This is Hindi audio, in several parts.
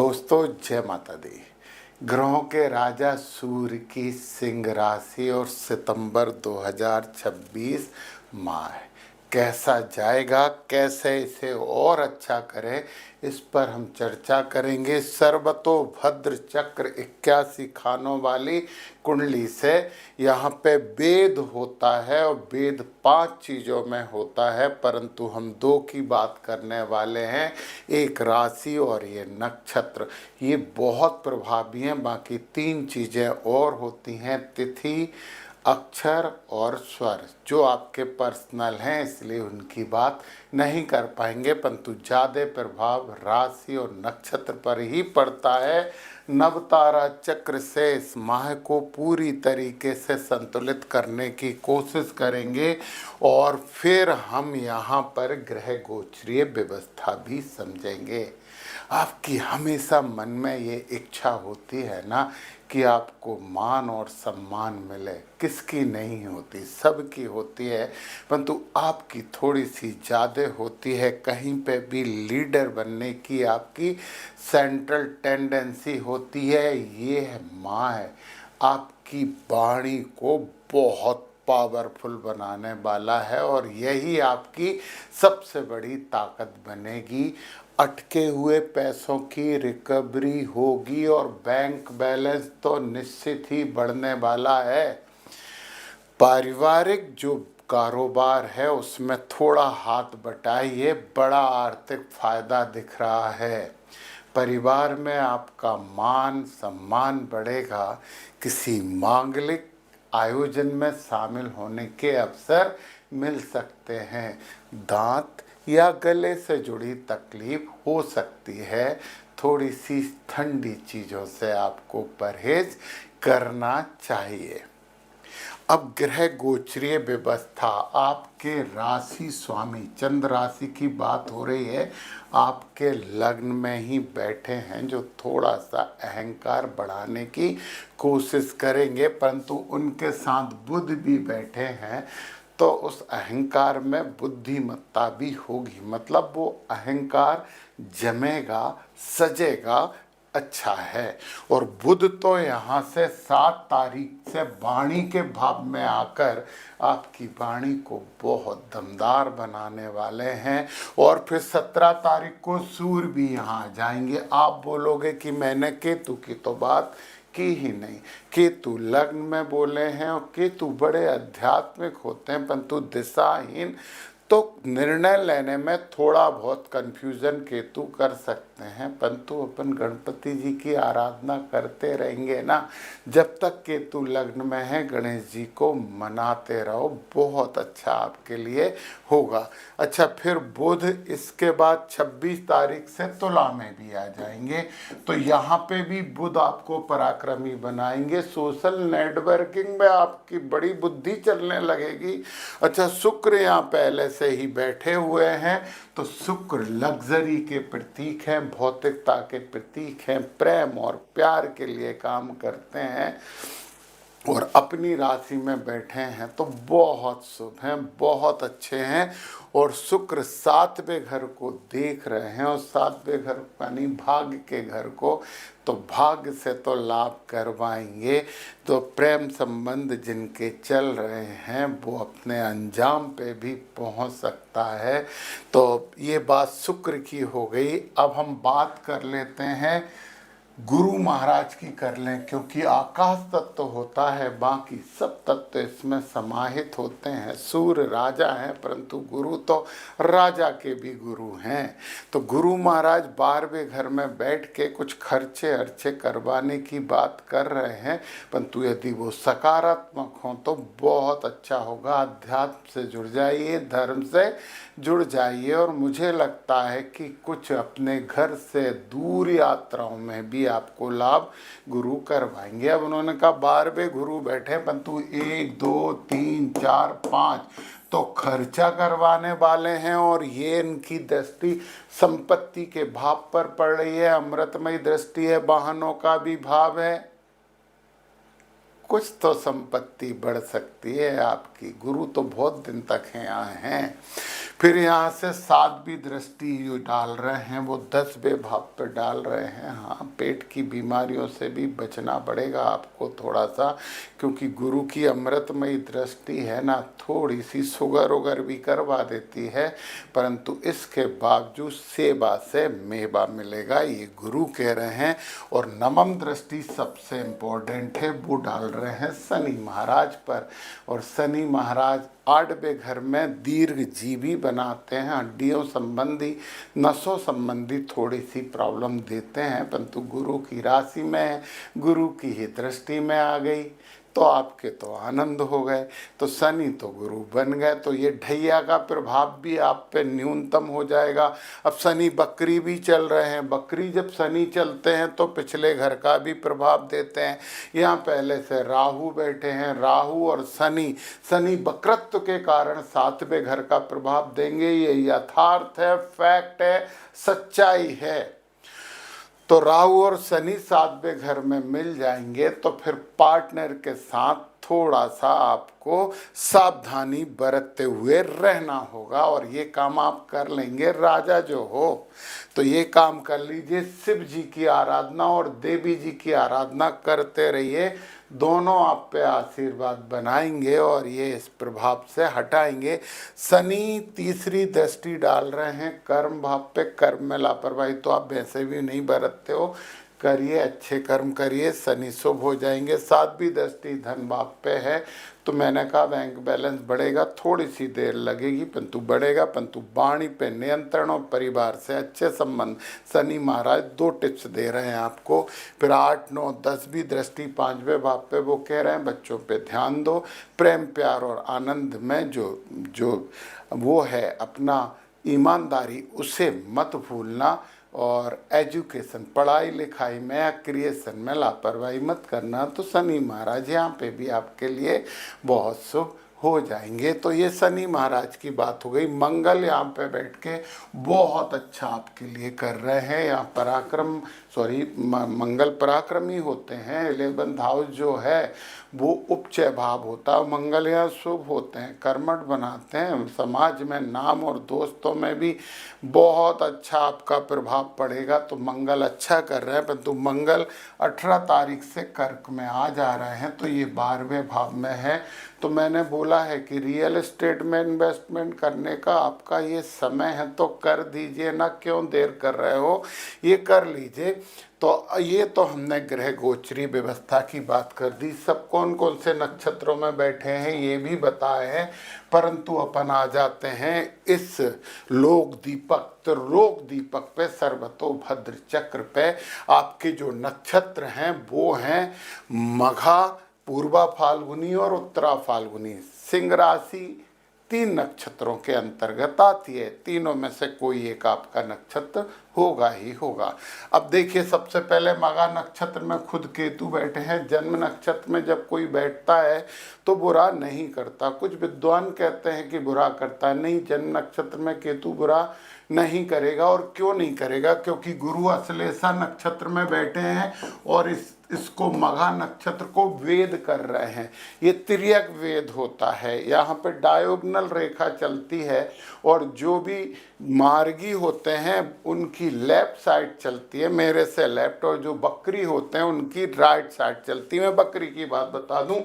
दोस्तों जय माता दी। ग्रहों के राजा सूर्य की सिंह राशि और सितंबर 2026 माह है। कैसा जाएगा, कैसे इसे और अच्छा करें, इस पर हम चर्चा करेंगे। सर्वतोभद्र चक्र 81 खानों वाली कुंडली से यहाँ पे वेद होता है और वेद 5 चीज़ों में होता है, परंतु हम 2 की बात करने वाले हैं, एक राशि और ये नक्षत्र। ये बहुत प्रभावी हैं। बाकी 3 चीज़ें और होती हैं, तिथि, अक्षर और स्वर, जो आपके पर्सनल हैं, इसलिए उनकी बात नहीं कर पाएंगे, परंतु ज़्यादा प्रभाव राशि और नक्षत्र पर ही पड़ता है। नवतारा चक्र से इस माह को पूरी तरीके से संतुलित करने की कोशिश करेंगे और फिर हम यहाँ पर ग्रह गोचरीय व्यवस्था भी समझेंगे। आपकी हमेशा मन में ये इच्छा होती है ना कि आपको मान और सम्मान मिले। किसकी नहीं होती, सबकी होती है, परंतु आपकी थोड़ी सी ज़्यादा होती है। कहीं पे भी लीडर बनने की आपकी सेंट्रल टेंडेंसी होती है। ये है माँ है आपकी वाणी को बहुत पावरफुल बनाने वाला है और यही आपकी सबसे बड़ी ताकत बनेगी। अटके हुए पैसों की रिकवरी होगी और बैंक बैलेंस तो निश्चित ही बढ़ने वाला है। पारिवारिक जो कारोबार है उसमें थोड़ा हाथ बटाइए, बड़ा आर्थिक फायदा दिख रहा है। परिवार में आपका मान सम्मान बढ़ेगा। किसी मांगलिक आयोजन में शामिल होने के अवसर मिल सकते हैं। दांत या गले से जुड़ी तकलीफ हो सकती है। थोड़ी सी ठंडी चीज़ों से आपको परहेज करना चाहिए। अब ग्रह गोचरीय व्यवस्था, आपके राशि स्वामी चंद्र राशि की बात हो रही है, आपके लग्न में ही बैठे हैं, जो थोड़ा सा अहंकार बढ़ाने की कोशिश करेंगे, परंतु उनके साथ बुध भी बैठे हैं, तो उस अहंकार में बुद्धिमत्ता भी होगी। मतलब वो अहंकार जमेगा, सजेगा, अच्छा है। और बुध तो यहाँ से 7 तारीख से वाणी के भाव में आकर आपकी वाणी को बहुत दमदार बनाने वाले हैं। और फिर 17 तारीख को सूर्य भी यहाँ आ जाएंगे। आप बोलोगे कि मैंने केतु की तो बात की ही नहीं। केतु लग्न में बोले हैं और केतु बड़े आध्यात्मिक होते हैं, परंतु दिशाहीन, तो निर्णय लेने में थोड़ा बहुत कन्फ्यूजन केतु कर सकते हैं, परंतु अपन गणपति जी की आराधना करते रहेंगे ना, जब तक केतु लग्न में है गणेश जी को मनाते रहो, बहुत अच्छा आपके लिए होगा। अच्छा, फिर बुध इसके बाद 26 तारीख से तुला में भी आ जाएंगे, तो यहाँ पे भी बुध आपको पराक्रमी बनाएंगे। सोशल नेटवर्किंग में आपकी बड़ी बुद्धि चलने लगेगी। अच्छा, शुक्र यहाँ पहले से ही बैठे हुए हैं, तो शुक्र लग्जरी के प्रतीक हैं, भौतिकता के प्रतीक हैं, प्रेम और प्यार के लिए काम करते हैं और अपनी राशि में बैठे हैं, तो बहुत शुभ हैं, बहुत अच्छे हैं। और शुक्र 7वें घर को देख रहे हैं और 7वें घर यानी भाग्य के घर को, तो भाग्य से तो लाभ करवाएंगे। तो प्रेम संबंध जिनके चल रहे हैं वो अपने अंजाम पे भी पहुंच सकता है। तो ये बात शुक्र की हो गई। अब हम बात कर लेते हैं गुरु महाराज की कर लें, क्योंकि आकाश तत्व होता है, बाकी सब तत्व इसमें समाहित होते हैं। सूर्य राजा हैं, परंतु गुरु तो राजा के भी गुरु हैं। तो गुरु महाराज 12वें घर में बैठ के कुछ खर्चे अर्चे करवाने की बात कर रहे हैं, परंतु यदि वो सकारात्मक हों तो बहुत अच्छा होगा। अध्यात्म से जुड़ जाइए, धर्म से जुड़ जाइए, और मुझे लगता है कि कुछ अपने घर से दूर यात्राओं में भी आपको लाभ गुरु करवाएंगे। अब उन्होंने कहा 12वें गुरु बैठे, परंतु 1 2 3 4 5 तो खर्चा करवाने वाले हैं, और ये इनकी दृष्टि संपत्ति के भाव पर पड़ रही है। अमृतमयी दृष्टि है, वाहनों का भी भाव है, कुछ तो संपत्ति बढ़ सकती है आपकी। गुरु तो बहुत दिन तक हैं यहाँ हैं। फिर यहाँ से 7वीं दृष्टि जो डाल रहे हैं वो 10वें भाव पे डाल रहे हैं। हाँ, पेट की बीमारियों से भी बचना पड़ेगा आपको थोड़ा सा, क्योंकि गुरु की अमृतमयी दृष्टि है ना, थोड़ी सी शुगर वगर भी करवा देती है, परंतु इसके बावजूद सेवा से मेवा मिलेगा, ये गुरु कह रहे हैं। और नवम दृष्टि सबसे इम्पोर्टेंट है, वो डाल रहे हैं शनि महाराज पर। और शनि महाराज 8वें घर में दीर्घ जीवी बनाते हैं, हड्डियों संबंधी, नसों संबंधी थोड़ी सी प्रॉब्लम देते हैं, परंतु गुरु की राशि में, गुरु की ही दृष्टि में आ गई तो आपके तो आनंद हो गए। तो शनि तो गुरु बन गए, तो ये ढैया का प्रभाव भी आप पे न्यूनतम हो जाएगा। अब शनि बकरी भी चल रहे हैं, बकरी जब शनि चलते हैं तो पिछले घर का भी प्रभाव देते हैं। यहाँ पहले से राहु बैठे हैं, राहु और शनि, शनि वक्रत्व के कारण 7वें घर का प्रभाव देंगे, ये यथार्थ है, फैक्ट है, सच्चाई है। तो राहु और शनि 7वें घर में मिल जाएंगे तो फिर पार्टनर के साथ थोड़ा सा आपको सावधानी बरतते हुए रहना होगा, और ये काम आप कर लेंगे। राजा जो हो तो ये काम कर लीजिए, शिव जी की आराधना और देवी जी की आराधना करते रहिए, दोनों आप पे आशीर्वाद बनाएंगे और ये इस प्रभाव से हटाएंगे। शनि तीसरी दृष्टि डाल रहे हैं कर्म भाव पे, कर्म में लापरवाही तो आप वैसे भी नहीं बरतते हो, करिए, अच्छे कर्म करिए, शनि शुभ हो जाएंगे। 7वीं दृष्टि धन भाव पे है, तो मैंने कहा बैंक बैलेंस बढ़ेगा, थोड़ी सी देर लगेगी परंतु बढ़ेगा, परंतु वाणी पे नियंत्रण और परिवार से अच्छे संबंध। शनि महाराज 2 टिप्स दे रहे हैं आपको। फिर 8, 9, 10वीं दृष्टि 5वें भाव पे, वो कह रहे हैं बच्चों पे ध्यान दो, प्रेम प्यार और आनंद में जो वो है अपना ईमानदारी, उसे मत भूलना, और एजुकेशन, पढ़ाई लिखाई में, क्रिएशन में लापरवाही मत करना। तो शनि महाराज यहाँ पे भी आपके लिए बहुत शुभ हो जाएंगे। तो ये शनि महाराज की बात हो गई। मंगल यहाँ पे बैठ के बहुत अच्छा आपके लिए कर रहे हैं। यहाँ पराक्रम, मंगल पराक्रमी होते हैं। 11th हाउस जो है वो उपचय भाव होता है। मंगल यहाँ शुभ होते हैं, कर्मठ बनाते हैं, समाज में नाम और दोस्तों में भी बहुत अच्छा आपका प्रभाव पड़ेगा। तो मंगल अच्छा कर रहे हैं, परंतु मंगल 18 तारीख से कर्क में आ जा रहे हैं, तो ये 12वें भाव में है। तो मैंने बोला है कि रियल एस्टेट में इन्वेस्टमेंट करने का आपका ये समय है, तो कर दीजिए ना, क्यों देर कर रहे हो, ये कर लीजिए। तो ये तो हमने ग्रह गोचरी व्यवस्था की बात कर दी, सब कौन कौन से नक्षत्रों में बैठे हैं ये भी बताए हैं, परंतु अपन आ जाते हैं इस लोक दीपक, तो लोक दीपक पे, सर्वतोभद्र चक्र पे आपके जो नक्षत्र हैं वो हैं मघा, पूर्वा फाल्गुनी और उत्तरा फाल्गुनी। सिंह राशि 3 नक्षत्रों के अंतर्गत आती है, तीनों में से कोई एक आपका नक्षत्र होगा ही होगा। अब देखिए, सबसे पहले मघा नक्षत्र में खुद केतु बैठे हैं। जन्म नक्षत्र में जब कोई बैठता है तो बुरा नहीं करता, कुछ विद्वान कहते हैं कि बुरा करता है, नहीं, जन्म नक्षत्र में केतु बुरा नहीं करेगा। और क्यों नहीं करेगा, क्योंकि गुरु अश्लेषा नक्षत्र में बैठे हैं और इसको मघा नक्षत्र को वेद कर रहे हैं। ये तिर्यक वेद होता है, यहाँ पे डायोगनल रेखा चलती है, और जो भी मार्गी होते हैं उनकी लेफ्ट साइड चलती है, मेरे से लेफ्ट, और जो बकरी होते हैं उनकी राइट साइड चलती है। मैं बकरी की बात बता दूं,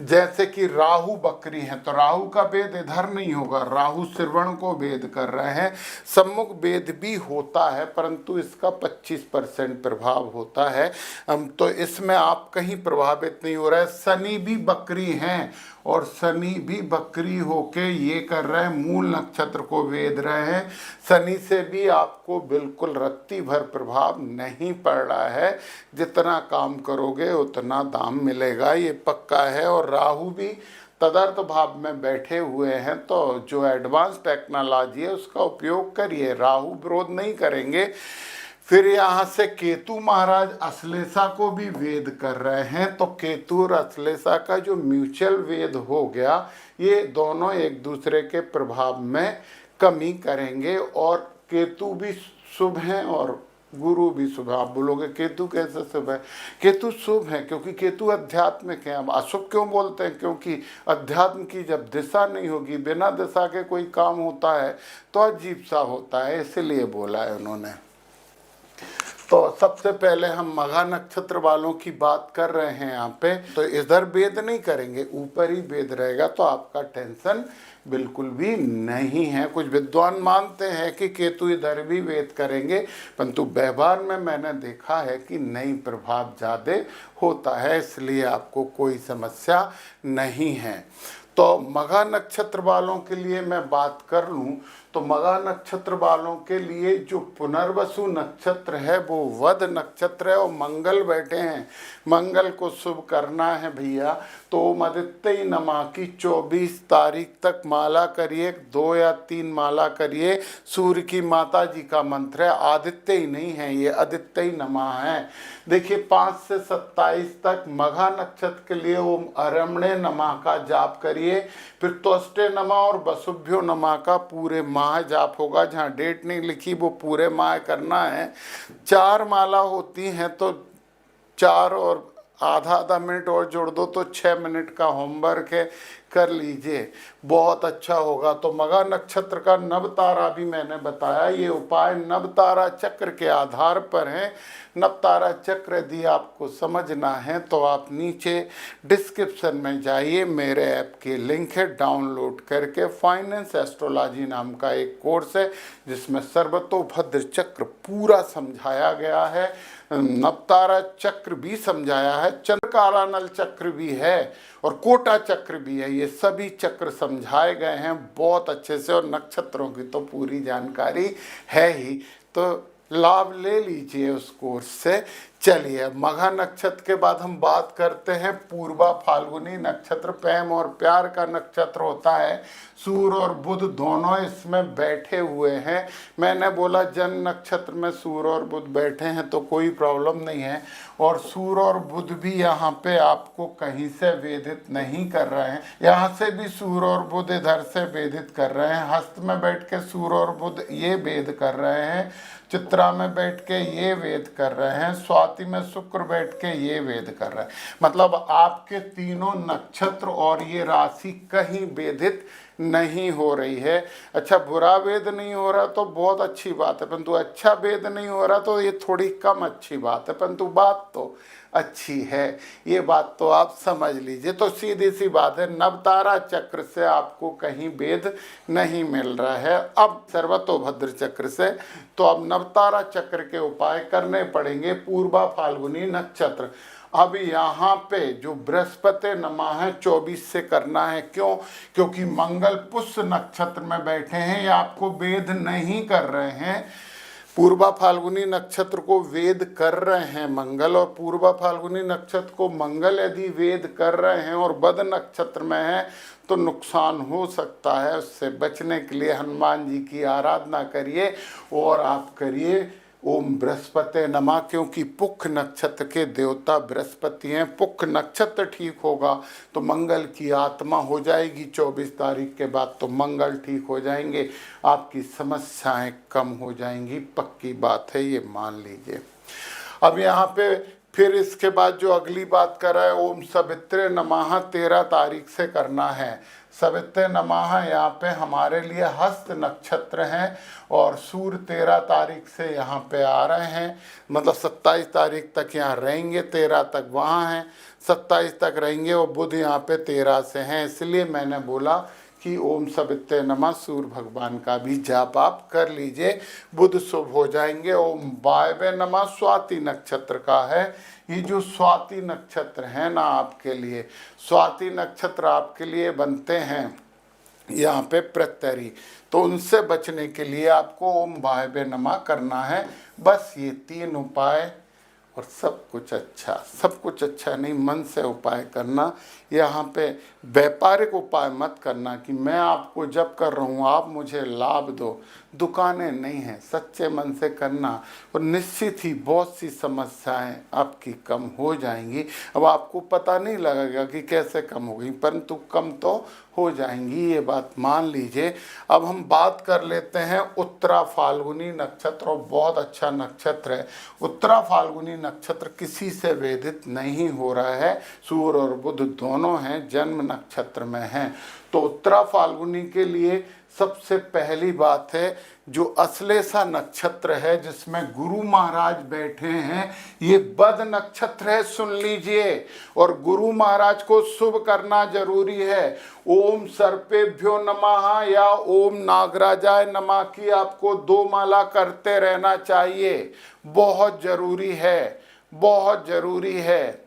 जैसे कि राहु बकरी है तो राहु का वेद इधर नहीं होगा, राहु श्रवण को वेद कर रहे हैं। सम्मुख वेद भी होता है, परंतु इसका 25% प्रभाव होता है। तो इसमें आप कहीं प्रभावित नहीं हो रहे। शनि भी बकरी हैं और शनि भी बकरी होके ये कर रहे हैं, मूल नक्षत्र को वेद रहे हैं। शनि से भी आपको बिल्कुल रत्ती भर प्रभाव नहीं पड़ रहा है, जितना काम करोगे उतना दाम मिलेगा, ये पक्का है। और राहु भी तदर्थ भाव में बैठे हुए हैं, तो जो एडवांस टेक्नोलॉजी है उसका उपयोग करिए, राहु विरोध नहीं करेंगे। फिर यहाँ से केतु महाराज अश्लेषा को भी वेद कर रहे हैं, तो केतु और अश्लेषा का जो म्यूचुअल वेद हो गया, ये दोनों एक दूसरे के प्रभाव में कमी करेंगे। और केतु भी शुभ हैं और गुरु भी शुभ है। आप बोलोगे केतु कैसे शुभ है? केतु शुभ है क्योंकि केतु अध्यात्मिक है। हम अशुभ क्यों बोलते हैं? क्योंकि अध्यात्म की जब दिशा नहीं होगी, बिना दिशा के कोई काम होता है तो अजीब सा होता है, इसलिए बोला है उन्होंने। तो सबसे पहले हम मघा नक्षत्र वालों की बात कर रहे हैं यहाँ पे। तो इधर भेद नहीं करेंगे, ऊपर ही भेद रहेगा, तो आपका टेंशन बिल्कुल भी नहीं है। कुछ विद्वान मानते हैं कि केतु इधर भी भेद करेंगे, परंतु व्यवहार में मैंने देखा है कि नहीं, प्रभाव ज़्यादा होता है, इसलिए आपको कोई समस्या नहीं है। तो मघा नक्षत्र वालों के लिए मैं बात कर लूँ तो मघा नक्षत्र वालों के लिए जो पुनर्वसु नक्षत्र है वो वध नक्षत्र है और मंगल बैठे हैं। मंगल को शुभ करना है भैया, तो ओम आदित्य नमः की 24 तारीख तक माला करिए, 2 या 3 माला करिए। सूर्य की माता जी का मंत्र है, आदित्य ही नहीं है ये, आदित्य नमः है। देखिए 5 से 27 तक मघा नक्षत्र के लिए ओम अरमणे नमः का जाप करिए, फिर त्वष्टे नमः और वसुभ्यो नमः का पूरे माह जाप होगा। जहाँ डेट नहीं लिखी वो पूरे माह करना है। 4 माला होती हैं तो 4 और आधा मिनट और जोड़ दो तो 6 मिनट का होमवर्क है, कर लीजिए, बहुत अच्छा होगा। तो मघा नक्षत्र का नव तारा भी मैंने बताया, ये उपाय नव तारा चक्र के आधार पर है। नव तारा चक्र यदि आपको समझना है तो आप नीचे डिस्क्रिप्शन में जाइए, मेरे ऐप की लिंक है, डाउनलोड करके फाइनेंस एस्ट्रोलॉजी नाम का एक कोर्स है जिसमें सर्वतोभद्र चक्र पूरा समझाया गया है, नवतारा चक्र भी समझाया है, चंद्रकालानल चक्र भी है और कोटा चक्र भी है। ये सभी चक्र समझाए गए हैं बहुत अच्छे से, और नक्षत्रों की तो पूरी जानकारी है ही, तो लाभ ले लीजिए उस कोर्स से। चलिए मघा नक्षत्र के बाद हम बात करते हैं पूर्वा फाल्गुनी नक्षत्र। प्रेम और प्यार का नक्षत्र होता है। सूर्य और बुध दोनों इसमें बैठे हुए हैं। मैंने बोला जन्म नक्षत्र में सूर्य और बुध बैठे हैं तो कोई प्रॉब्लम नहीं है, और सूर्य और बुध भी यहाँ पे आपको कहीं से वेधित नहीं कर रहे हैं। यहाँ से भी सूर्य और बुध इधर से वेधित कर रहे हैं। हस्त में बैठ के सूर्य और बुध ये वेद कर रहे हैं, चित्रा में बैठ के ये वेद कर रहे हैं, स्वाति में शुक्र बैठ के ये वेद कर रहे हैं। मतलब आपके तीनों नक्षत्र और ये राशि कहीं वेदित नहीं हो रही है। अच्छा, बुरा वेद नहीं हो रहा तो बहुत अच्छी बात है, परंतु अच्छा वेद नहीं हो रहा तो ये थोड़ी कम अच्छी बात है, परंतु बात तो अच्छी है, ये बात तो आप समझ लीजिए। तो सीधी सी बात है, नवतारा चक्र से आपको कहीं वेद नहीं मिल रहा है। अब सर्वतोभद्र चक्र से, तो अब नवतारा चक्र के उपाय करने पड़ेंगे। पूर्वा फाल्गुनी नक्षत्र, अब यहाँ पे जो बृहस्पति नमा है 24 से करना है। क्यों? क्योंकि मंगल पुष्य नक्षत्र में बैठे हैं, ये आपको वेद नहीं कर रहे हैं। पूर्वा फाल्गुनी नक्षत्र को वेद कर रहे हैं मंगल, और पूर्वा फाल्गुनी नक्षत्र को मंगल यदि वेद कर रहे हैं और बद नक्षत्र में है तो नुकसान हो सकता है। उससे बचने के लिए हनुमान जी की आराधना करिए और आप करिए ओम बृहस्पति नमः, क्योंकि पुख नक्षत्र के देवता बृहस्पति हैं। पुख नक्षत्र ठीक होगा तो मंगल की आत्मा हो जाएगी, 24 तारीख के बाद तो मंगल ठीक हो जाएंगे, आपकी समस्याएं कम हो जाएंगी, पक्की बात है, ये मान लीजिए। अब यहाँ पे फिर इसके बाद जो अगली बात कर रहा है, ओम सवित्रे नमः 13 तारीख से करना है। सवित्रे नमः यहाँ पे हमारे लिए हस्त नक्षत्र हैं और सूर्य 13 तारीख से यहाँ पे आ रहे हैं, मतलब 27 तारीख तक यहाँ रहेंगे, 13 तक वहाँ हैं, 27 तक रहेंगे, और बुध यहाँ पे 13 से हैं। इसलिए मैंने बोला कि ओम सवित्रे नमः सूर्य भगवान का भी जाप आप कर लीजिए, बुध शुभ हो जाएंगे। ओम वायवे नमः स्वाति नक्षत्र का है। ये जो स्वाति नक्षत्र है ना, आपके लिए स्वाति नक्षत्र आपके लिए बनते हैं यहाँ पे प्रत्यरी, तो उनसे बचने के लिए आपको ओम वायवे नमः करना है। बस ये 3 उपाय और सब कुछ अच्छा, सब कुछ अच्छा नहीं, मन से उपाय करना। यहाँ पे व्यापारिक उपाय मत करना कि मैं आपको जब कर रहा हूँ आप मुझे लाभ दो। दुकानें नहीं हैं, सच्चे मन से करना और निश्चित ही बहुत सी समस्याएं आपकी कम हो जाएंगी। अब आपको पता नहीं लगेगा कि कैसे कम हो गई, परंतु कम तो हो जाएंगी, ये बात मान लीजिए। अब हम बात कर लेते हैं उत्तरा फाल्गुनी नक्षत्र, और बहुत अच्छा नक्षत्र है। उत्तरा फाल्गुनी नक्षत्र किसी से वेदित नहीं हो रहा है, सूर्य और बुध दोनों हैं, जन्म नक्षत्र में हैं। तो उत्तरा फाल्गुनी के लिए सबसे पहली बात है, जो अश्लेषा नक्षत्र है जिसमें गुरु महाराज बैठे हैं, ये बद नक्षत्र है, सुन लीजिए। और गुरु महाराज को शुभ करना जरूरी है। ओम सर्पेभ्यो नमः या ओम नागराजाय नमः की आपको 2 माला करते रहना चाहिए, बहुत जरूरी है, बहुत जरूरी है।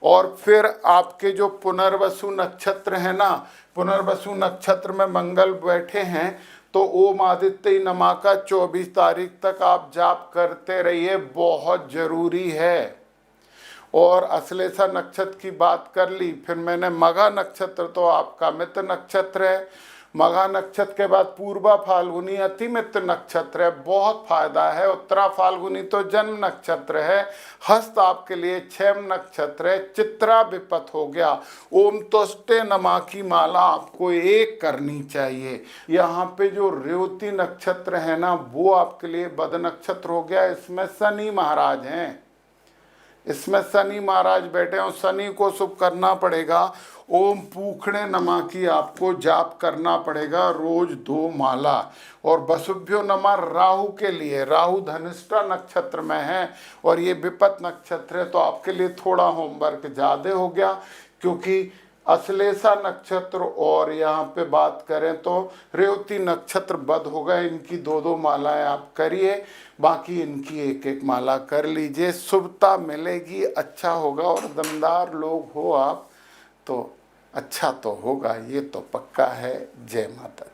और फिर आपके जो पुनर्वसु नक्षत्र है ना, पुनर्वसु नक्षत्र में मंगल बैठे हैं, तो ओम आदित्य नमः का 24 तारीख तक आप जाप करते रहिए, बहुत जरूरी है। और अश्लेषा नक्षत्र की बात कर ली, फिर मैंने मघा नक्षत्र तो आपका मित्र नक्षत्र है। मघा नक्षत्र के बाद पूर्वा फाल्गुनी अति मित्र नक्षत्र है, बहुत फायदा है। उत्तरा फाल्गुनी तो जन्म नक्षत्र है। हस्त आपके लिए क्षेम नक्षत्र है। चित्रा विपत हो गया। ओम तुष्टे नमः की माला आपको 1 करनी चाहिए। यहाँ पे जो रेवती नक्षत्र है ना, वो आपके लिए बद नक्षत्र हो गया। इसमें शनि महाराज हैं, इसमें शनि महाराज बैठे हैं, शनि को शुभ करना पड़ेगा। ओम पूखणे नमः की आपको जाप करना पड़ेगा रोज 2 माला। और वसुभ्यो नमः राहु के लिए, राहु धनिष्ठा नक्षत्र में है और ये विपत नक्षत्र है, तो आपके लिए थोड़ा होमवर्क ज़्यादा हो गया, क्योंकि अश्लेषा नक्षत्र और यहाँ पे बात करें तो रेवती नक्षत्र बद हो गए। इनकी 2-2 मालाएं आप करिए, बाकी इनकी 1-1 माला कर लीजिए, शुभता मिलेगी, अच्छा होगा। और दमदार लोग हो आप तो अच्छा तो होगा, ये तो पक्का है। जय माता दी।